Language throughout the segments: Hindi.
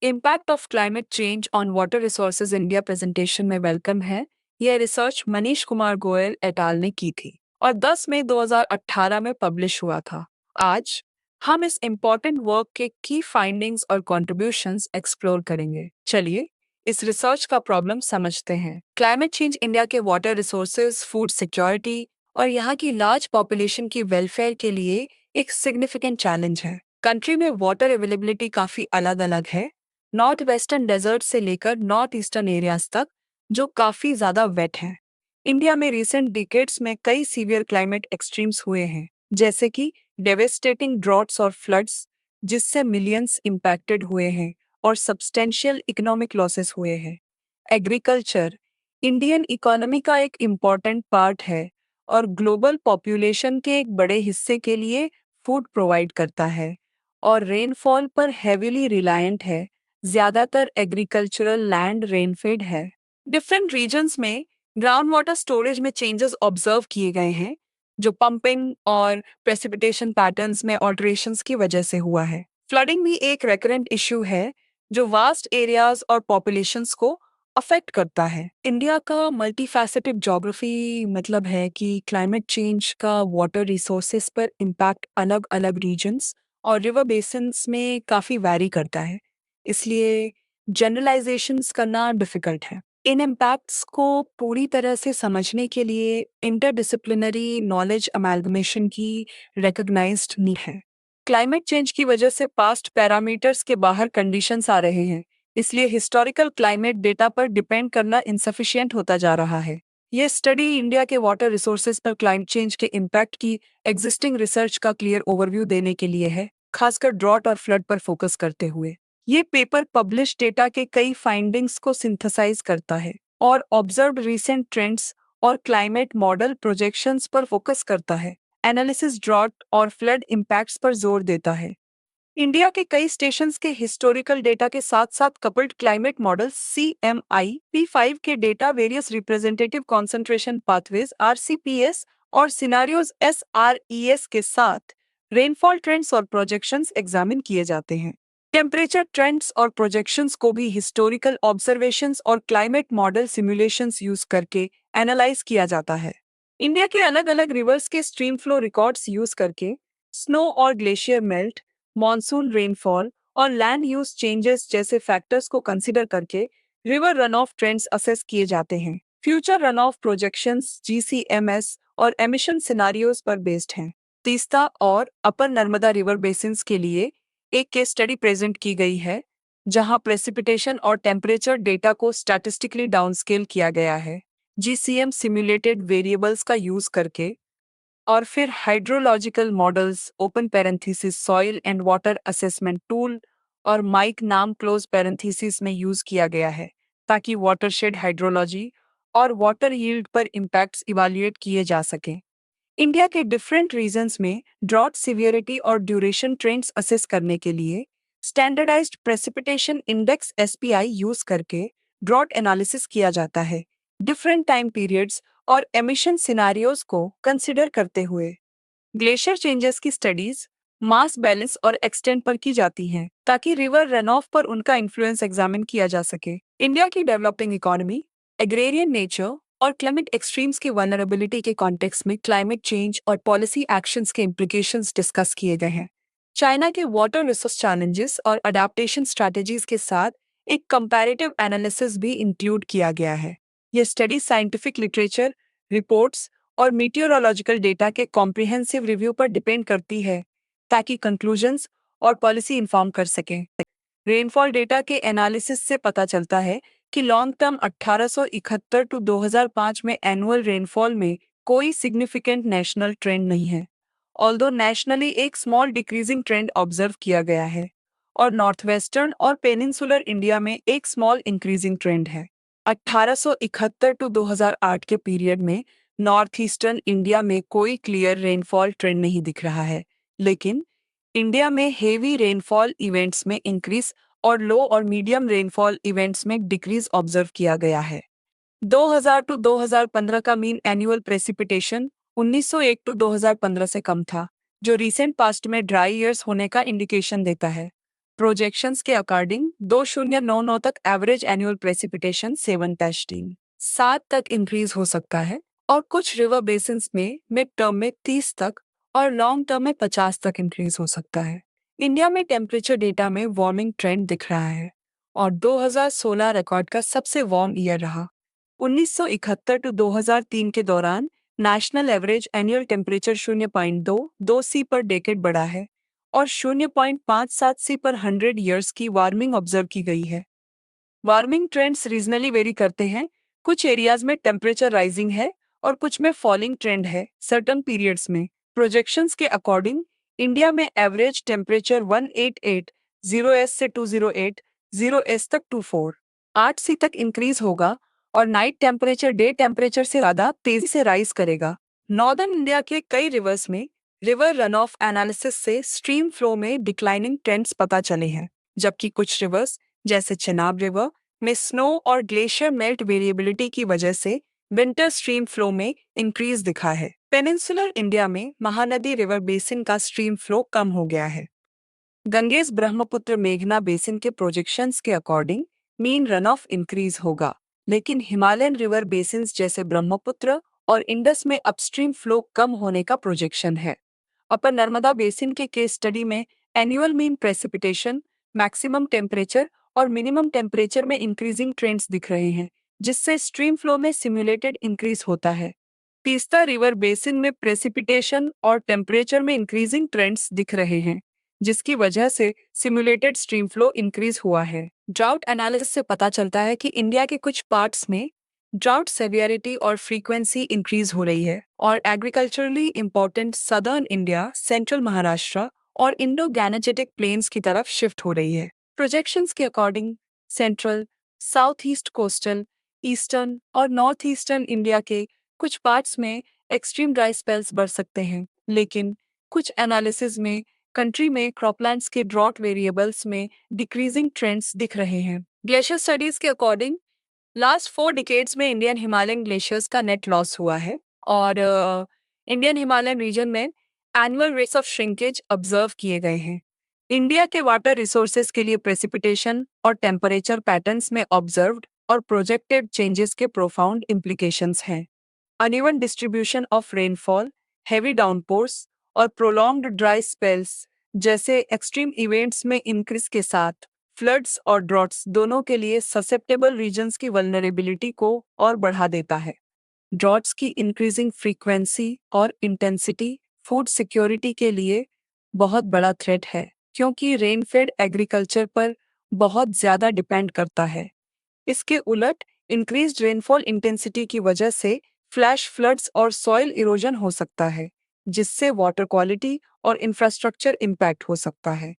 Impact of climate change on water resources India presentation में वेलकम है। यह research Manish Kumar Goyal et al ने की थी और 10 मई 2018 में पब्लिश हुआ था। आज हम इस इम्पोर्टेंट वर्क के की फाइंडिंग्स और कॉन्ट्रीब्यूशंस एक्सप्लोर करेंगे। चलिए इस रिसर्च का प्रॉब्लम समझते हैं। क्लाइमेट चेंज इंडिया के वाटर रिसोर्सेज, फूड सिक्योरिटी और यहाँ की लार्ज पॉपुलेशन की वेलफेयर के लिए एक सिग्निफिकेंट चैलेंज है। कंट्री में वाटर अवेलेबिलिटी काफ़ी अलग अलग है, नॉर्थ वेस्टर्न डेजर्ट से लेकर नॉर्थ ईस्टर्न एरियाज तक, जो काफ़ी ज़्यादा वेट हैं। इंडिया में रिसेंट डिकेड्स में कई सीवियर क्लाइमेट एक्सट्रीम्स हुए हैं, जैसे कि डेवेस्टेटिंग ड्रॉट्स और फ्लड्स, जिससे मिलियंस इम्पैक्टेड हुए हैं और सब्सटेंशियल इकोनॉमिक लॉसेस हुए हैं। एग्रीकल्चर इंडियन इकोनॉमी का एक इम्पॉर्टेंट पार्ट है और ग्लोबल पॉपुलेशन के एक बड़े हिस्से के लिए फूड प्रोवाइड करता है और रेनफॉल पर हेविली रिलायंट है। ज़्यादातर एग्रीकल्चरल लैंड रेनफेड है। डिफरेंट रीजन्स में ग्राउंड वाटर स्टोरेज में चेंजेस ऑब्जर्व किए गए हैं, जो पंपिंग और प्रेसिपिटेशन पैटर्न्स में ऑल्टरेशंस की वजह से हुआ है। फ्लडिंग भी एक रेकरेंट इशू है, जो वास्ट एरियाज और पॉपुलेशंस को अफेक्ट करता है। इंडिया का मल्टीफैसेटेड ज्योग्राफी मतलब है कि क्लाइमेट चेंज का वाटर रिसोर्सेज पर इम्पैक्ट अलग अलग रीजन्स और रिवर बेसिन्स में काफ़ी वैरी करता है, इसलिए जनरलाइजेशंस करना डिफ़िकल्ट है। इन इम्पैक्ट्स को पूरी तरह से समझने के लिए इंटरडिसिप्लिनरी नॉलेज अमेलगमेशन की रिकॉग्नाइज्ड नीड है। क्लाइमेट चेंज की वजह से पास्ट पैरामीटर्स के बाहर कंडीशंस आ रहे हैं, इसलिए हिस्टोरिकल क्लाइमेट डेटा पर डिपेंड करना इनसफिशिएंट होता जा रहा है। यह स्टडी इंडिया के वाटर रिसोर्सेज पर क्लाइमेट चेंज के इम्पैक्ट की एग्जिस्टिंग रिसर्च का क्लियर ओवरव्यू देने के लिए है, खासकर ड्रॉट और फ्लड पर फोकस करते हुए। ये पेपर पब्लिश डेटा के कई फाइंडिंग्स को सिंथेसाइज करता है और ऑब्जर्व्ड रीसेंट ट्रेंड्स और क्लाइमेट मॉडल प्रोजेक्शंस पर फोकस करता है। एनालिसिस ड्रॉट और फ्लड इम्पैक्ट्स पर जोर देता है। इंडिया के कई स्टेशंस के हिस्टोरिकल डेटा के साथ साथ कपल्ड क्लाइमेट मॉडल CMI-P5 के data, various representative concentration pathways RCPS और सिनारियोज SRES के साथ रेनफॉल ट्रेंड्स और प्रोजेक्शंस एग्जामिन किए जाते हैं। टेम्परेचर ट्रेंड्स और प्रोजेक्शंस को भी हिस्टोरिकल ऑब्जर्वेशंस और क्लाइमेट मॉडल सिमुलेशंस यूज करके एनालाइज किया जाता है। इंडिया के अलग अलग रिवर्स के स्ट्रीम फ्लो रिकॉर्ड्स यूज करके स्नो और ग्लेशियर मेल्ट, मॉनसून रेनफॉल और लैंड यूज चेंजेस जैसे फैक्टर्स को कंसीडर करके river run of trends assess किए जाते हैं। Future run of projections GCMS और एमिशन सिनारियोज पर बेस्ड हैं। तीस्ता और अपर नर्मदा रिवर बेसिन्स के लिए एक केस स्टडी प्रेजेंट की गई है, जहां प्रेसिपिटेशन और टेम्परेचर डेटा को स्टैटिस्टिकली डाउनस्केल किया गया है GCM सिम्युलेटेड वेरिएबल्स का यूज करके, और फिर hydrological models open parenthesis soil and water assessment tool और माइक नाम क्लोज पैरेंथेसिस में यूज किया गया है, ताकि वाटरशेड हाइड्रोलॉजी और वाटर यील्ड पर इम्पैक्ट्स इवैल्यूएट किए जा सकें। इंडिया के डिफरेंट रीजन्स में ड्रॉट सिवियरिटी और ड्यूरेशन ट्रेंड्स असेस करने के लिए standardised precipitation index SPI use करके ड्रॉट एनालिसिस किया जाता है, डिफरेंट टाइम पीरियड्स और एमिशन सिनारियोज को कंसिडर करते हुए। ग्लेशियर चेंजेस की स्टडीज मास बैलेंस और एक्सटेंट पर की जाती हैं, ताकि रिवर रन ऑफ पर उनका इन्फ्लुएंस एग्जामिन किया जा सके। इंडिया की डेवलपिंग इकोनॉमी, एग्रेरियन नेचर और क्लाइमेट एक्सट्रीम्स की वल्नरेबिलिटी के कॉन्टेक्स्ट में क्लाइमेट चेंज और पॉलिसी एक्शंस के इम्प्लीकेशंस डिस्कस किए गए हैं। चाइना के वाटर रिसोर्स चैलेंजेस और अडेप्टेशन स्ट्रैटेजीज के साथ एक कंपैरेटिव एनालिसिस भी इंक्लूड किया गया है। यह स्टडी साइंटिफिक लिटरेचर, रिपोर्ट्स और मीटियोरोलॉजिकल डेटा के कॉम्प्रिहेंसिव रिव्यू पर डिपेंड करती है, ताकि कंक्लूजन्स और पॉलिसी इन्फॉर्म कर सकें। रेनफॉल डेटा के एनालिसिस से पता चलता है कि लॉन्ग टर्म 1871 टू 2005 में एनुअल रेनफॉल में कोई सिग्निफिकेंट नेशनल ट्रेंड नहीं है, ऑल्दो नेशनली एक स्मॉल डिक्रीजिंग ट्रेंड ऑब्जर्व किया गया है और नॉर्थ वेस्टर्न और पेनिनसुलर इंडिया में एक स्मॉल इंक्रीजिंग ट्रेंड है। 1871 टू 2008 के पीरियड में नॉर्थ ईस्टर्न इंडिया में कोई क्लियर रेनफॉल ट्रेंड नहीं दिख रहा है, लेकिन इंडिया में हेवी रेनफॉल इवेंट्स में इंक्रीज और लो और मीडियम रेनफॉल इवेंट्स में डिक्रीज ऑब्जर्व किया गया है। 2000 टू 2015 का मीन एनुअल प्रेसिपिटेशन 1901 टू 2015 से कम था, जो रीसेंट पास्ट में ड्राई ईयर्स होने का इंडिकेशन देता है। प्रोजेक्शंस के अकॉर्डिंग 2099 तक एवरेज एनुअल प्रेसिपिटेशन 7 तक इंक्रीज हो सकता है और कुछ रिवर बेसिन्स में मिड टर्म में 30 तक और लॉन्ग टर्म में 50 तक इंक्रीज हो सकता है। इंडिया में टेम्परेचर डेटा में वार्मिंग ट्रेंड दिख रहा है और 2016 रिकॉर्ड का सबसे वार्म ईयर रहा। 1971 टू 2003 के दौरान नेशनल एवरेज एनुअल टेम्परेचर 0.22 सी पर डेकेड बढ़ा है और 0.57 सी पर 100 ईयर्स की वार्मिंग ऑब्जर्व की गई है। वार्मिंग ट्रेंड्स रीजनली वेरी करते हैं। कुछ एरियाज में टेम्परेचर राइजिंग है और कुछ में फॉलिंग ट्रेंड है सर्टन पीरियड्स में। प्रोजेक्शंस के अकॉर्डिंग इंडिया में एवरेज टेम्परेचर 1880 एस से 2080 एस तक 24 सी तक इंक्रीज होगा और नाइट टेम्परेचर डे टेम्परेचर से ज़्यादा तेजी से राइज करेगा। नॉर्दर्न इंडिया के कई रिवर्स में रिवर रन ऑफ एनालिसिस से स्ट्रीम फ्लो में डिक्लाइनिंग ट्रेंड्स पता चले हैं, जबकि कुछ रिवर्स जैसे चेनाब रिवर में स्नो और ग्लेशियर मेल्ट वेरिएबिलिटी की वजह से विंटर स्ट्रीम फ्लो में इंक्रीज दिखा है। पेनिनसुलर इंडिया में महानदी रिवर बेसिन का स्ट्रीम फ्लो कम हो गया है। गंगेस ब्रह्मपुत्र मेघना बेसिन के प्रोजेक्शंस के according mean run of increase होगा, लेकिन हिमालयन रिवर बेसिन्स जैसे ब्रह्मपुत्र और इंडस में अपस्ट्रीम फ्लो कम होने का प्रोजेक्शन है। अपर नर्मदा बेसिन के केस स्टडी में annual mean precipitation, maximum temperature और मिनिमम टेम्परेचर में इंक्रीजिंग ट्रेंड्स दिख रहे हैं, जिससे स्ट्रीम फ्लो में सिमुलेटेड इंक्रीज होता है। तीस्ता रिवर बेसिन में प्रेसिपिटेशन और टेम्परेचर में इंक्रीजिंग ट्रेंड्स दिख रहे हैं, जिसकी वजह से सिमुलेटेड स्ट्रीम फ्लो इंक्रीज हुआ है। ड्राउट एनालिसिस से पता चलता है कि इंडिया के कुछ पार्ट्स में ड्राउट सेवियरिटी और फ्रीक्वेंसी इंक्रीज हो रही है और agriculturally important southern India, central Maharashtra और इंडो गैनेजेटिक प्लेन्स की तरफ शिफ्ट हो रही है। प्रोजेक्शंस के according central, south east coastal, eastern और नॉर्थ ईस्टर्न इंडिया के कुछ पार्ट्स में एक्सट्रीम ड्राई स्पेल्स बढ़ सकते हैं, लेकिन कुछ एनालिसिस में कंट्री में क्रॉपलैंड्स के ड्रॉट वेरिएबल्स में डिक्रीजिंग ट्रेंड्स दिख रहे हैं। ग्लेशियर स्टडीज के अकॉर्डिंग लास्ट 4 डिकेड्स में इंडियन हिमालयन ग्लेशियर्स का नेट लॉस हुआ है और इंडियन हिमालयन रीजन में annual rates of shrinkage observe किए गए हैं। इंडिया के वाटर रिसोर्सेज के लिए प्रेसिपिटेशन और टेम्परेचर पैटर्न्स में ऑब्जर्व्ड और प्रोजेक्टेड चेंजेस के प्रोफाउंड इम्प्लीकेशंस हैं। Uneven distribution of rainfall, heavy downpours और प्रोलॉन्ग्ड ड्राई स्पेल्स जैसे एक्सट्रीम इवेंट्स में इंक्रीज के साथ फ्लड्स और ड्रॉट्स दोनों के लिए ससेप्टेबल रीजन्स की वल्नरेबिलिटी को और बढ़ा देता है। ड्रॉट्स की इंक्रीजिंग फ्रीक्वेंसी और इंटेंसिटी फूड सिक्योरिटी के लिए बहुत बड़ा थ्रेट है, क्योंकि रेनफेड एग्रीकल्चर पर बहुत ज़्यादा डिपेंड करता है। इसके उलट इंक्रीज्ड रेनफॉल इंटेंसिटी की वजह से फ्लैश फ्लड्स और सॉइल इरोजन हो सकता है, जिससे वाटर क्वालिटी और इंफ्रास्ट्रक्चर इम्पैक्ट हो सकता है।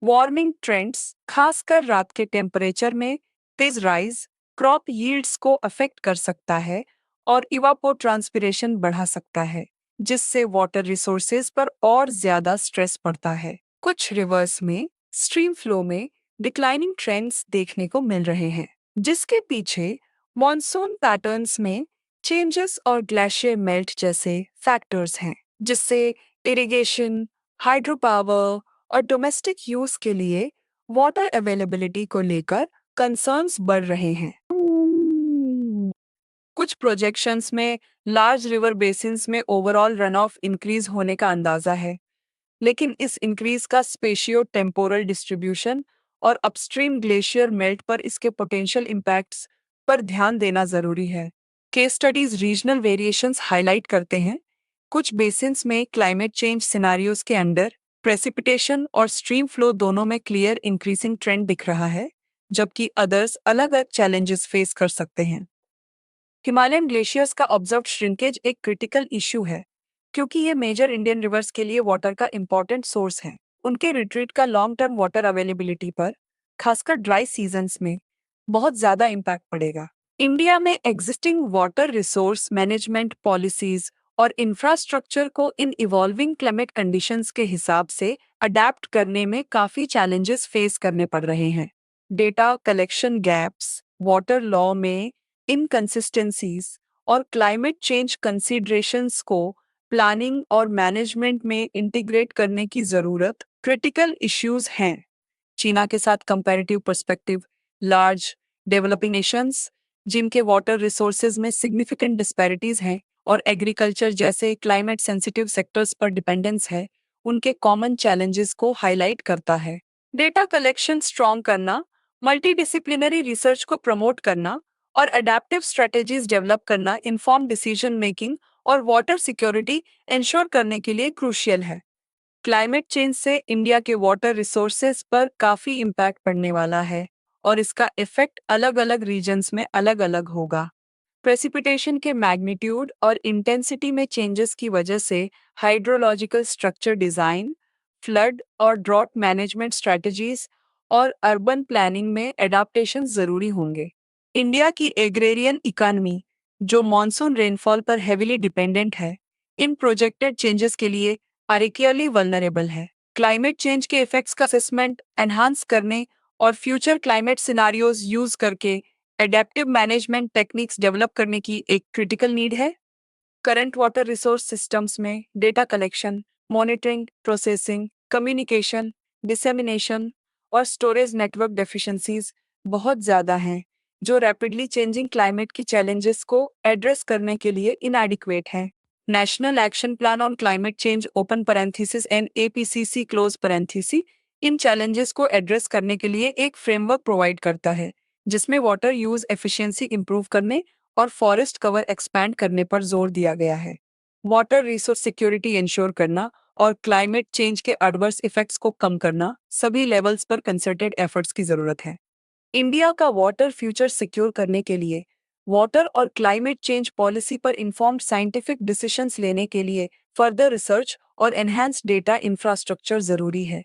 वार्मिंग ट्रेंड्स, खासकर रात के टेम्परेचर में तेज राइज, क्रॉप यील्ड्स को अफेक्ट कर सकता है और इवापोट्रांसपिरेशन बढ़ा सकता है, जिससे वाटर रिसोर्सेज पर और ज्यादा स्ट्रेस पड़ता है। कुछ रिवर्स में स्ट्रीम फ्लो में डिक्लाइनिंग ट्रेंड्स देखने को मिल रहे हैं, जिसके पीछे मॉनसून पैटर्न्स में चेंजेस और ग्लेशियर मेल्ट जैसे फैक्टर्स हैं, जिससे इरिगेशन, हाइड्रो पावर और डोमेस्टिक यूज के लिए वाटर अवेलेबिलिटी को लेकर कंसर्न्स बढ़ रहे हैं। कुछ प्रोजेक्शंस में लार्ज रिवर बेसिन्स में ओवरऑल रन ऑफ इंक्रीज होने का अंदाजा है, लेकिन इस इंक्रीज का स्पेशियो टेम्पोरल डिस्ट्रीब्यूशन और अपस्ट्रीम ग्लेशियर मेल्ट पर इसके पोटेंशियल इम्पैक्ट्स पर ध्यान देना जरूरी है। Case studies regional variations highlight करते हैं। कुछ बेसिन्स में क्लाइमेट चेंज सिनारियोज के अंडर प्रेसिपिटेशन और स्ट्रीम फ्लो दोनों में क्लियर इंक्रीजिंग ट्रेंड दिख रहा है, जबकि अदर्स अलग अलग चैलेंजेस फेस कर सकते हैं। हिमालयन ग्लेशियर्स का ऑब्जर्व्ड श्रिंकेज एक क्रिटिकल इश्यू है, क्योंकि ये मेजर इंडियन रिवर्स के लिए वाटर का इंपॉर्टेंट सोर्स है। उनके रिट्रीट का लॉन्ग टर्म वाटर अवेलेबिलिटी पर, खासकर ड्राई सीजन्स में, बहुत ज्यादा इम्पैक्ट पड़ेगा। इंडिया में existing water resource management policies और इंफ्रास्ट्रक्चर को इन इवॉल्विंग क्लाइमेट कंडीशंस के हिसाब से अडेप्ट करने में काफ़ी चैलेंजेस फेस करने पड़ रहे हैं। Data collection gaps, water law में इनकंसिस्टेंसीज और क्लाइमेट चेंज कंसीडरेशंस को प्लानिंग और मैनेजमेंट में इंटीग्रेट करने की ज़रूरत क्रिटिकल इश्यूज हैं। चीना के साथ comparative perspective, large developing Nations जिनके वाटर रिसोर्सेज में सिग्निफिकेंट डिस्पैरिटीज हैं और एग्रीकल्चर जैसे क्लाइमेट सेंसिटिव सेक्टर्स पर डिपेंडेंस है, उनके कॉमन चैलेंजेस को हाईलाइट करता है। डेटा कलेक्शन स्ट्रॉन्ग करना, मल्टीडिसिप्लिनरी रिसर्च को प्रमोट करना और अडेप्टिव स्ट्रेटेजीज डेवलप करना इन्फॉर्म डिसीजन मेकिंग और वाटर सिक्योरिटी इंश्योर करने के लिए क्रूशियल है। क्लाइमेट चेंज से इंडिया के वाटर रिसोर्सेज पर काफ़ी इम्पैक्ट पड़ने वाला है और इसका इफेक्ट अलग-अलग रीजन्स में अलग-अलग होगा। प्रेसिपिटेशन के मैग्नीट्यूड और इंटेंसिटी में चेंजेस की वजह से हाइड्रोलॉजिकल स्ट्रक्चर डिज़ाइन, फ्लड और ड्रॉट मैनेजमेंट स्ट्रेटजीज और अर्बन प्लानिंग में एडाप्टेशन ज़रूरी होंगे। इंडिया की एग्रेरियन इकोनॉमी, जो मॉनसून रेनफॉल पर हेविली डिपेंडेंट है, इन प्रोजेक्टेड चेंजेस के लिए पारिकियरली वल्नरेबल है। क्लाइमेट चेंज के इफेक्ट्स का असेसमेंट एनहांस करने और फ्यूचर क्लाइमेट सिनारियोज यूज करके एडेप्टिव मैनेजमेंट टेक्निक्स डेवलप करने की एक क्रिटिकल नीड है। करंट वाटर रिसोर्स सिस्टम्स में data collection, monitoring, processing, communication, dissemination और स्टोरेज नेटवर्क डेफिशिएंसीज बहुत ज़्यादा हैं, जो रैपिडली चेंजिंग क्लाइमेट की चैलेंजेस को एड्रेस करने के लिए इनएडिक्वेट हैं। National action plan on climate change open parenthesis NAPCC close parenthesis in challenges को एड्रेस करने के लिए एक फ्रेमवर्क प्रोवाइड करता है, जिसमें वाटर यूज एफिशिएंसी इंप्रूव करने और फॉरेस्ट कवर एक्सपैंड करने पर जोर दिया गया है। वाटर रिसोर्स सिक्योरिटी इंश्योर करना और क्लाइमेट चेंज के एडवर्स इफेक्ट्स को कम करना, सभी लेवल्स पर कंसर्टेड एफर्ट्स की जरूरत है। इंडिया का वाटर फ्यूचर सिक्योर करने के लिए वाटर और क्लाइमेट चेंज पॉलिसी पर इन्फॉर्म्ड साइंटिफिक डिसीजंस लेने के लिए फर्दर रिसर्च और एनहांस्ड डेटा इंफ्रास्ट्रक्चर जरूरी है।